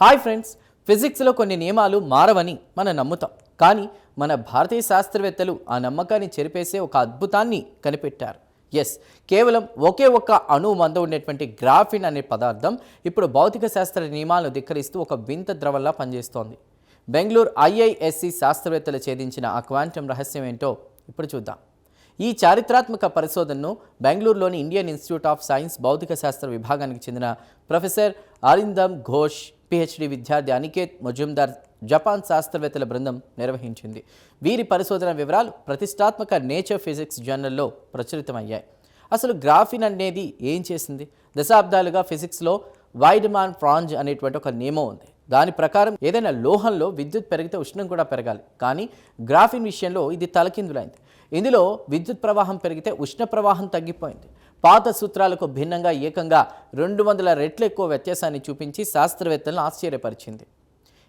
Hi friends, ఫిజిక్స్లో కొన్ని నియమాలు మారవని మనం నమ్ముతాం. కానీ మన భారతీయ శాస్త్రవేత్తలు ఆ నమ్మకాన్ని చెరిపేసే ఒక అద్భుతాన్ని కనిపెట్టారు. ఎస్, కేవలం ఒకే ఒక్క అణువు మంద ఉండేటువంటి గ్రాఫిన్ అనే పదార్థం ఇప్పుడు భౌతిక శాస్త్ర నియమాలను ధిక్కరిస్తూ ఒక వింత ద్రవంలా పనిచేస్తోంది. బెంగళూరు ఐఐఎస్సి శాస్త్రవేత్తలు ఛేదించిన ఆ క్వాంటం రహస్యం ఏంటో ఇప్పుడు చూద్దాం. ఈ చారిత్రాత్మక పరిశోధనను బెంగళూరులోని ఇండియన్ ఇన్స్టిట్యూట్ ఆఫ్ సైన్స్ భౌతిక శాస్త్ర విభాగానికి చెందిన ప్రొఫెసర్ అరిందమ్ ఘోష్, పిహెచ్డి విద్యార్థి అనికేత్ మొజుమ్దార్, జపాన్ శాస్త్రవేత్తల బృందం నిర్వహించింది. వీరి పరిశోధన వివరాలు ప్రతిష్టాత్మక నేచర్ ఫిజిక్స్ జర్నల్లో ప్రచురితమయ్యాయి. అసలు గ్రాఫిన్ అనేది ఏం చేసింది? దశాబ్దాలుగా ఫిజిక్స్లో వైడ్మాన్ ఫ్రాంజ్ అనేటువంటి ఒక నియమం ఉంది. దాని ప్రకారం ఏదైనా లోహంలో విద్యుత్ పెరిగితే ఉష్ణం కూడా పెరగాలి. కానీ గ్రాఫిన్ విషయంలో ఇది తలకిందులైంది. ఇందులో విద్యుత్ ప్రవాహం పెరిగితే ఉష్ణ ప్రవాహం తగ్గిపోయింది. పాత సూత్రాలకు భిన్నంగా ఏకంగా 200 రెట్లు ఎక్కువ వ్యత్యాసాన్ని చూపించి శాస్త్రవేత్తలను ఆశ్చర్యపరిచింది.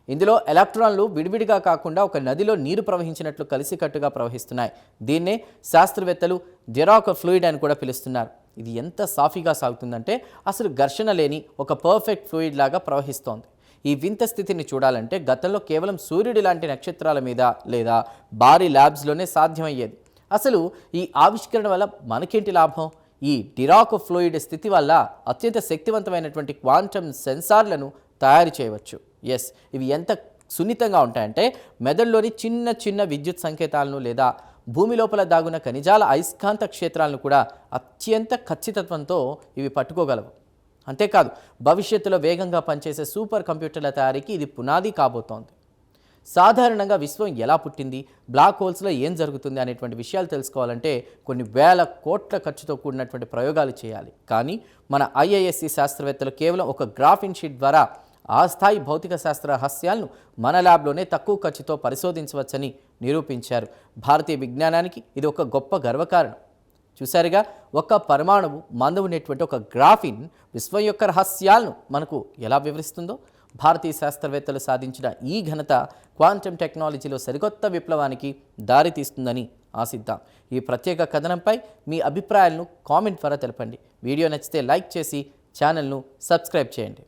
ఇందులో ఎలక్ట్రాన్లు విడివిడిగా కాకుండా ఒక నదిలో నీరు ప్రవహించినట్లు కలిసికట్టుగా ప్రవహిస్తున్నాయి. దీన్నే శాస్త్రవేత్తలు డిరాక్ ఫ్లూయిడ్ అని కూడా పిలుస్తున్నారు. ఇది ఎంత సాఫీగా సాగుతుందంటే అసలు ఘర్షణ లేని ఒక పర్ఫెక్ట్ ఫ్లూయిడ్ లాగా ప్రవహిస్తోంది. ఈ వింత స్థితిని చూడాలంటే గతంలో కేవలం సూర్యుడి లాంటి నక్షత్రాల మీద లేదా భారీ ల్యాబ్స్లోనే సాధ్యమయ్యేది. అసలు ఈ ఆవిష్కరణ వల్ల మనకేంటి లాభం? ఈ డిరాక్ ఫ్లూయిడ్ స్థితి వల్ల అత్యంత శక్తివంతమైనటువంటి క్వాంటమ్ సెన్సార్లను తయారు చేయవచ్చు. ఎస్, ఇవి ఎంత సున్నితంగా ఉంటాయంటే మెదడులోని చిన్న చిన్న విద్యుత్ సంకేతాలను లేదా భూమి లోపల దాగున్న ఖనిజాల అయస్కాంత క్షేత్రాలను కూడా అత్యంత ఖచ్చితత్వంతో ఇవి పట్టుకోగలవు. అంతేకాదు, భవిష్యత్తులో వేగంగా పనిచేసే సూపర్ కంప్యూటర్ల తయారీకి ఇది పునాది కాబోతోంది. సాధారణంగా విశ్వం ఎలా పుట్టింది, బ్లాక్ హోల్స్లో ఏం జరుగుతుంది అనేటువంటి విషయాలు తెలుసుకోవాలంటే కొన్ని వేల కోట్ల ఖర్చుతో కూడినటువంటి ప్రయోగాలు చేయాలి. కానీ మన ఐఐఎస్సి శాస్త్రవేత్తలు కేవలం ఒక గ్రాఫిన్ షీట్ ద్వారా ఆ స్థాయి భౌతిక శాస్త్ర రహస్యాలను మన ల్యాబ్లోనే తక్కువ ఖర్చుతో పరిశోధించవచ్చని నిరూపించారు. భారతీయ విజ్ఞానానికి ఇది ఒక గొప్ప గర్వకారణం. చూసారుగా, ఒక పరమాణువు మందు ఉండేటువంటి ఒక గ్రాఫిన్ విశ్వం యొక్క రహస్యాలను మనకు ఎలా వివరిస్తుందో. భారతీయ శాస్త్రవేత్తలు సాధించిన ఈ ఘనత క్వాంటమ్ టెక్నాలజీలో సరికొత్త విప్లవానికి దారితీస్తుందని ఆశిద్దాం. ఈ ప్రత్యేక కథనంపై మీ అభిప్రాయాలను కామెంట్ ద్వారా తెలపండి. వీడియో నచ్చితే లైక్ చేసి ఛానల్ను సబ్స్క్రైబ్ చేయండి.